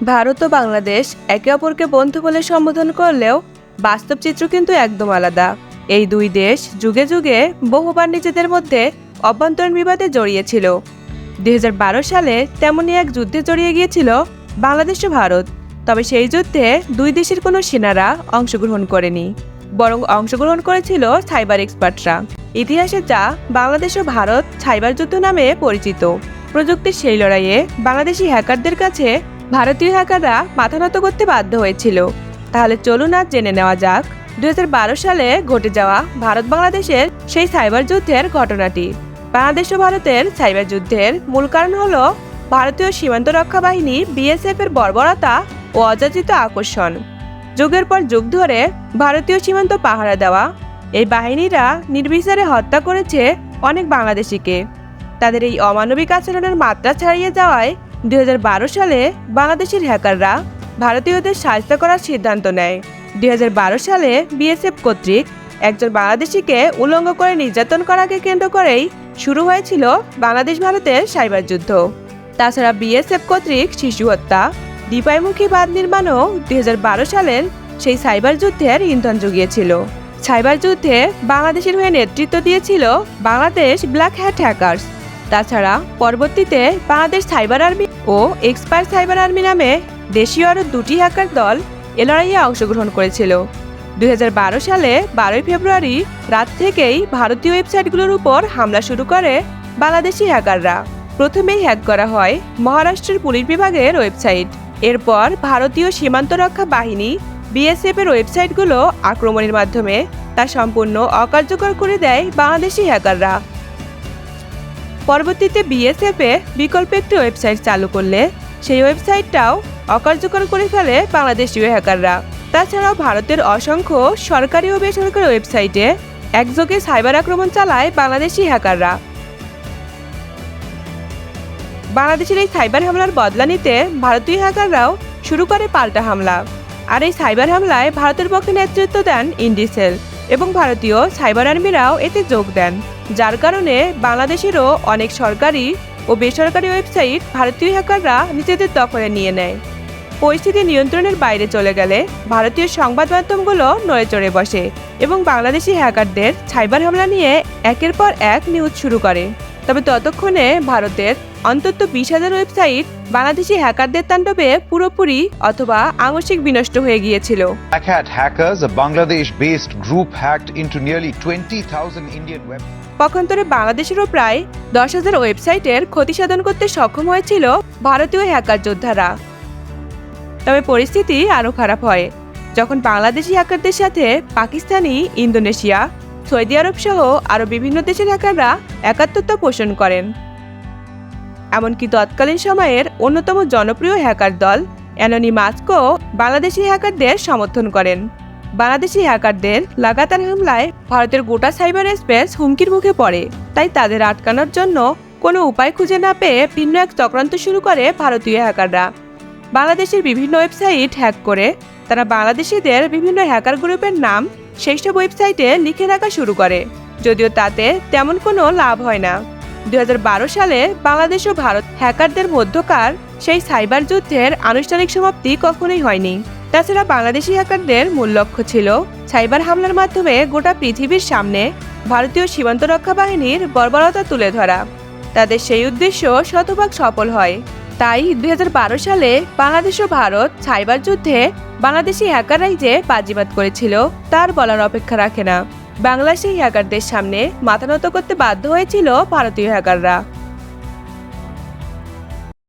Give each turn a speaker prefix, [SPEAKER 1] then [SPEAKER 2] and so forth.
[SPEAKER 1] ভারত ও বাংলাদেশ একে অপরকে বন্ধু বলে সম্বোধন করলেও বাস্তব চিত্র কিন্তু একদম আলাদা। এই দুই দেশ যুগে যুগে বহুবার নিজেদের মধ্যে অভ্যন্তরীণ বিবাদে জড়িয়েছিল। 2012 সালে তেমনই এক যুদ্ধে জড়িয়ে গিয়েছিল বাংলাদেশ ও ভারত। তবে সেই যুদ্ধে দুই দেশের কোনো সেনারা অংশগ্রহণ করেনি, বরং অংশগ্রহণ করেছিল সাইবার এক্সপার্টরা। ইতিহাসে যা বাংলাদেশ ও ভারত সাইবার যুদ্ধ নামে পরিচিত। প্রযুক্তির সেই লড়াইয়ে বাংলাদেশি হ্যাকারদের কাছে ভারতীয় হ্যাকাররা মাথা নত করতে বাধ্য হয়েছিল। তাহলে চলুন আজ জেনে নেওয়া যাক 2012 সালে ঘটে যাওয়া ভারত বাংলাদেশের সেই সাইবার যুদ্ধের ঘটনাটি। বাংলাদেশ ও ভারতের সাইবার যুদ্ধের মূল কারণ হলো ভারতীয় সীমান্ত রক্ষা বাহিনী বিএসএফ এর বর্বরতা ও অযাচিত আকর্ষণ। যুগের পর যুগ ধরে ভারতীয় সীমান্ত পাহারা দেওয়া এই বাহিনীরা নির্বিচারে হত্যা করেছে অনেক বাংলাদেশিকে। তাদের এই অমানবিক আচরণের মাত্রা ছাড়িয়ে যাওয়ায় 2012 সালে বাংলাদেশের হ্যাকাররা ভারতীয়দের সাহায্য করার সিদ্ধান্ত নেয়। 2012 সালে বিএসএফ কর্তৃক একজন বাংলাদেশিকে উলঙ্গ করে নির্যাতন করাকে কেন্দ্র করেই শুরু হয়েছিল বাংলাদেশ ভারতের সাইবার যুদ্ধ। তাছাড়া বিএসএফ কর্তৃক শিশু হত্যা, দ্বীপায়মুখী বাঁধ নির্মাণও 2012 সালের সেই সাইবার যুদ্ধের ইন্ধন জুগিয়েছিল। সাইবার যুদ্ধে বাংলাদেশের হয়ে নেতৃত্ব দিয়েছিল বাংলাদেশ ব্ল্যাক হ্যাট হ্যাকার্স। তাছাড়া পরবর্তীতে বাংলাদেশ সাইবার আর্মি ও এক্সপায়ার সাইবার আর্মি নামে দেশীয় আরও দুটি হ্যাকার দল এ লড়াইয়ে অংশগ্রহণ করেছিল। 2012 সালে 12 ফেব্রুয়ারি রাত থেকেই ভারতীয় ওয়েবসাইটগুলোর উপর হামলা শুরু করে বাংলাদেশি হ্যাকাররা। প্রথমেই হ্যাক করা হয় মহারাষ্ট্রের পুলিশ বিভাগের ওয়েবসাইট। এরপর ভারতীয় সীমান্ত রক্ষা বাহিনী বিএসএফ এর ওয়েবসাইটগুলো আক্রমণের মাধ্যমে তা সম্পূর্ণ অকার্যকর করে দেয় বাংলাদেশি হ্যাকাররা। পরবর্তীতে বিএসএফ বিকল্প একটি ওয়েবসাইট চালু করলে সেই ওয়েবসাইটটাও অকার্যকর করে ফেলে বাংলাদেশীয় হ্যাকাররা। তাছাড়াও ভারতের অসংখ্য সরকারি ও বেসরকারি ওয়েবসাইটে একযোগে সাইবার আক্রমণ চালায় বাংলাদেশি হ্যাকাররা। বাংলাদেশের এই সাইবার হামলার বদলা নিতে ভারতীয় হ্যাকাররাও শুরু করে পাল্টা হামলা। আর এই সাইবার হামলায় ভারতের পক্ষে নেতৃত্ব দেন ইন্ডিসেল এবং ভারতীয় সাইবার আর্মিরাও এতে যোগ দেন, যার কারণে বাংলাদেশেরও অনেক সরকারি ও বেসরকারি ওয়েবসাইট ভারতীয় হ্যাকাররা নিজেদের দখলে নিয়ে নেয়। পরিস্থিতি নিয়ন্ত্রণের বাইরে চলে গেলে ভারতীয় সংবাদ মাধ্যমগুলো নড়েচড়ে বসে এবং বাংলাদেশি হ্যাকারদের সাইবার হামলা নিয়ে একের পর এক নিউজ শুরু করে। তবে ততক্ষণে ভারতের অন্তত 20,000 ওয়েবসাইট বাংলাদেশি হ্যাকারদের তাণ্ডবে পুরোপুরি অথবা আংশিক বিনষ্ট হয়ে গিয়েছিল।
[SPEAKER 2] Black Hat hackers, a Bangladesh-based group, hacked into nearly 20,000 Indian web.
[SPEAKER 1] পক্ষান্তরে বাংলাদেশেরও প্রায় 10,000 ওয়েবসাইটের ক্ষতি সাধন করতে সক্ষম হয়েছিল ভারতীয় হ্যাকার যোদ্ধারা। তবে পরিস্থিতি আরও খারাপ হয় যখন বাংলাদেশি হ্যাকারদের সাথে পাকিস্তানি, ইন্দোনেশিয়া, সৌদি আরব সহ আরও বিভিন্ন দেশের হ্যাকাররা একাত্মতা পোষণ করেন। এমনকি তৎকালীন সময়ের অন্যতম জনপ্রিয় হ্যাকার দল অ্যানোনিমাসও বাংলাদেশি হ্যাকারদের সমর্থন করেন। বাংলাদেশি হ্যাকারদের লাগাতার হামলায় ভারতের গোটা সাইবার স্পেস হুমকির মুখে পড়ে। তাই তাদের আটকানোর জন্য কোনো উপায় খুঁজে না পেয়ে ভিন্ন এক চক্রান্ত শুরু করে ভারতীয় হ্যাকাররা। বাংলাদেশের বিভিন্ন ওয়েবসাইট হ্যাক করে তারা বাংলাদেশিদের বিভিন্ন হ্যাকার গ্রুপের নাম সেই সব ওয়েবসাইটে লিখে রাখা শুরু করে, যদিও তাতে তেমন কোনো লাভ হয় না। 2012 সালে বাংলাদেশ ও ভারত হ্যাকারদের মধ্যকার সেই সাইবার যুদ্ধের আনুষ্ঠানিক সমাপ্তি কখনোই হয়নি। তাছাড়া বাংলাদেশি হ্যাকারদের মূল লক্ষ্য ছিল সাইবার হামলার মাধ্যমে গোটা পৃথিবীর সামনে ভারতীয় সীমান্ত রক্ষা বাহিনীর বর্বরতা তুলে ধরা। তাদের সেই উদ্দেশ্য শতভাগ সফল হয়। তাই 2012 সালে বাংলাদেশ ও ভারত সাইবার যুদ্ধে বাংলাদেশি হ্যাকাররাই যে বাজিমাত করেছিল তার বলার অপেক্ষা রাখে না। বাংলাদেশি হ্যাকারদের সামনে মাথা নত করতে বাধ্য হয়েছিল ভারতীয় হ্যাকাররা।